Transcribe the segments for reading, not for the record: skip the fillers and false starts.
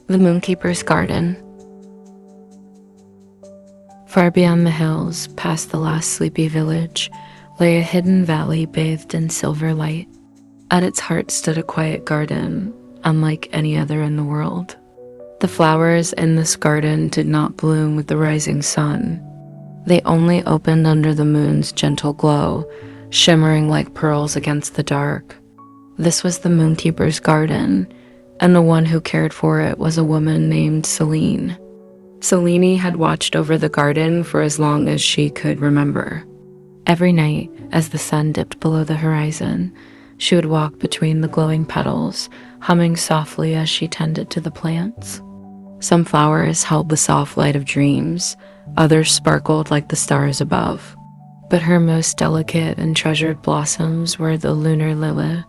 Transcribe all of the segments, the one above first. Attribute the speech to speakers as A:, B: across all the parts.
A: The Moonkeeper's Garden. Far beyond the hills, past the last sleepy village, lay a hidden valley bathed in silver light. At its heart stood a quiet garden, unlike any other in the world. The flowers in this garden did not bloom with the rising sun. They only opened under the moon's gentle glow, shimmering like pearls against the dark. This was the Moonkeeper's garden, and the one who cared for it was a woman named Selene. Selene had watched over the garden for as long as she could remember. Every night, as the sun dipped below the horizon, she would walk between the glowing petals, humming softly as she tended to the plants. Some flowers held the soft light of dreams, others sparkled like the stars above. But her most delicate and treasured blossoms were the lunar lily,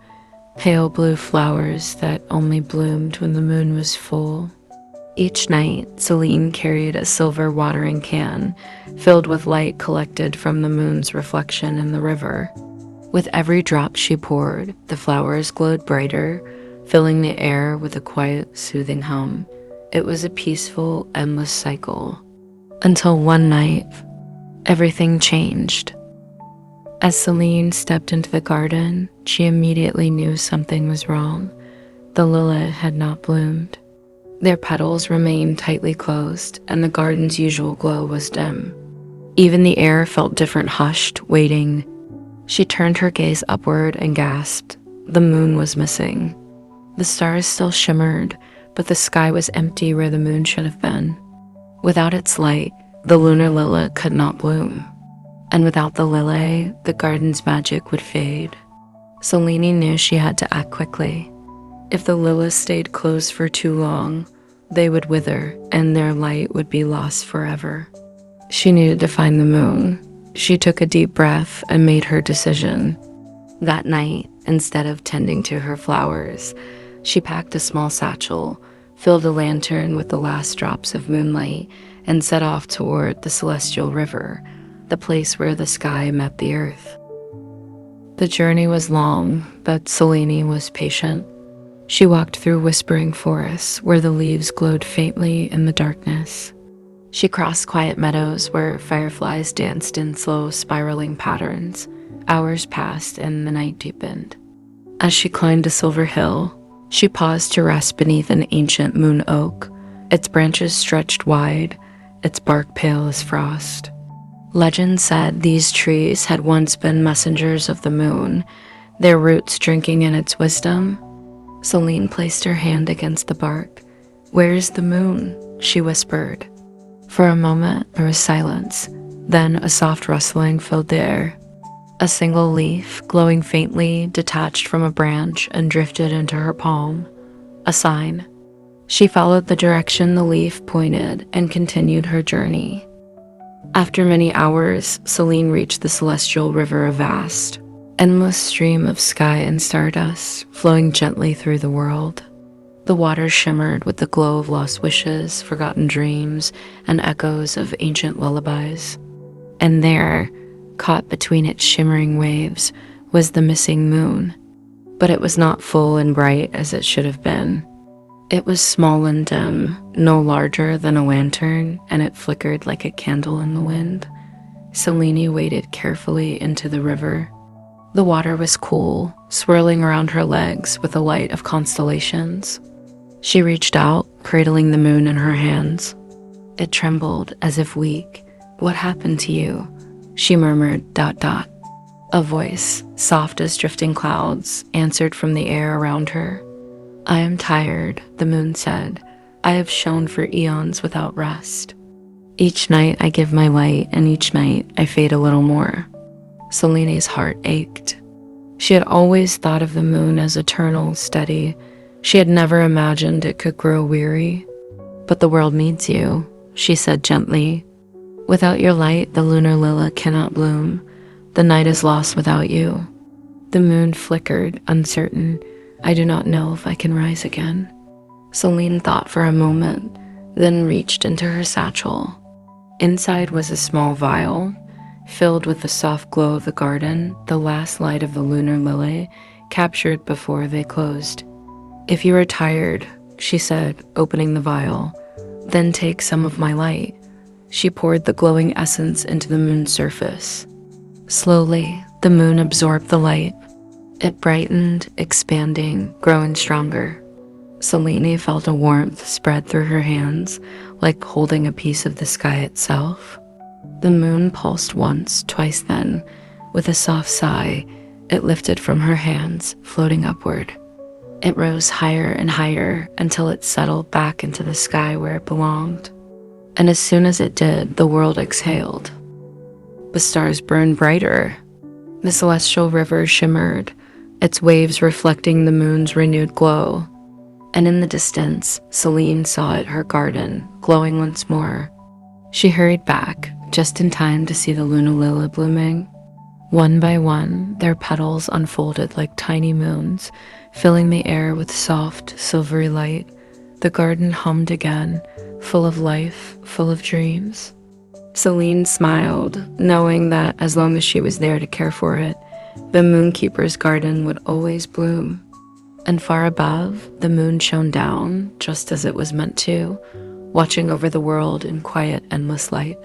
A: pale blue flowers that only bloomed when the moon was full. Each night, Selene carried a silver watering can filled with light collected from the moon's reflection in the river. With every drop she poured, the flowers glowed brighter, filling the air with a quiet, soothing hum. It was a peaceful, endless cycle. Until one night, everything changed. As Selene stepped into the garden, she immediately knew something was wrong. The lily had not bloomed. Their petals remained tightly closed, and the garden's usual glow was dim. Even the air felt different, hushed, waiting. She turned her gaze upward and gasped. The moon was missing. The stars still shimmered, but the sky was empty where the moon should have been. Without its light, the lunar lily could not bloom. And without the lily, the garden's magic would fade. Selene knew she had to act quickly. If the lilies stayed closed for too long, they would wither and their light would be lost forever. She needed to find the moon. She took a deep breath and made her decision. That night, instead of tending to her flowers, she packed a small satchel, filled a lantern with the last drops of moonlight, and set off toward the celestial river, the place where the sky met the earth. The journey was long, but Selene was patient. She walked through whispering forests where the leaves glowed faintly in the darkness. She crossed quiet meadows where fireflies danced in slow, spiraling patterns. Hours passed and the night deepened. As she climbed a silver hill, she paused to rest beneath an ancient moon oak. Its branches stretched wide, its bark pale as frost. Legend said these trees had once been messengers of the moon, their roots drinking in its wisdom. Selene placed her hand against the bark. "Where is the moon?" she whispered. For a moment, there was silence. Then a soft rustling filled the air. A single leaf, glowing faintly, detached from a branch and drifted into her palm. A sign. She followed the direction the leaf pointed and continued her journey. After many hours, Selene reached the celestial river, a vast, endless stream of sky and stardust flowing gently through the world. The water shimmered with the glow of lost wishes, forgotten dreams, and echoes of ancient lullabies. And there, caught between its shimmering waves, was the missing moon. But it was not full and bright as it should have been. It was small and dim, no larger than a lantern, and it flickered like a candle in the wind. Selene waded carefully into the river. The water was cool, swirling around her legs with the light of constellations. She reached out, cradling the moon in her hands. It trembled as if weak. "What happened to you?" she murmured, ... A voice, soft as drifting clouds, answered from the air around her. "I am tired," the moon said. "I have shone for eons without rest. Each night I give my light, and each night I fade a little more." Selene's heart ached. She had always thought of the moon as eternal, steady. She had never imagined it could grow weary. "But the world needs you," she said gently. "Without your light, the lunar lily cannot bloom. The night is lost without you." The moon flickered, uncertain. "I do not know if I can rise again." Selene thought for a moment, then reached into her satchel. Inside was a small vial, filled with the soft glow of the garden, the last light of the lunar lily, captured before they closed. "If you are tired, she said, opening the vial. Then take some of my light. She poured the glowing essence into the moon's surface. Slowly, the moon absorbed the light. It brightened, expanding, growing stronger. Selene felt a warmth spread through her hands, like holding a piece of the sky itself. The moon pulsed once, twice then. With a soft sigh, it lifted from her hands, floating upward. It rose higher and higher until it settled back into the sky where it belonged. And as soon as it did, the world exhaled. The stars burned brighter. The celestial river shimmered, its waves reflecting the moon's renewed glow. And in the distance, Selene saw it, her garden, glowing once more. She hurried back, just in time to see the Luna Lily blooming. One by one, their petals unfolded like tiny moons, filling the air with soft, silvery light. The garden hummed again, full of life, full of dreams. Selene smiled, knowing that as long as she was there to care for it, the Moonkeeper's garden would always bloom. And far above, the moon shone down, just as it was meant to, watching over the world in quiet, endless light.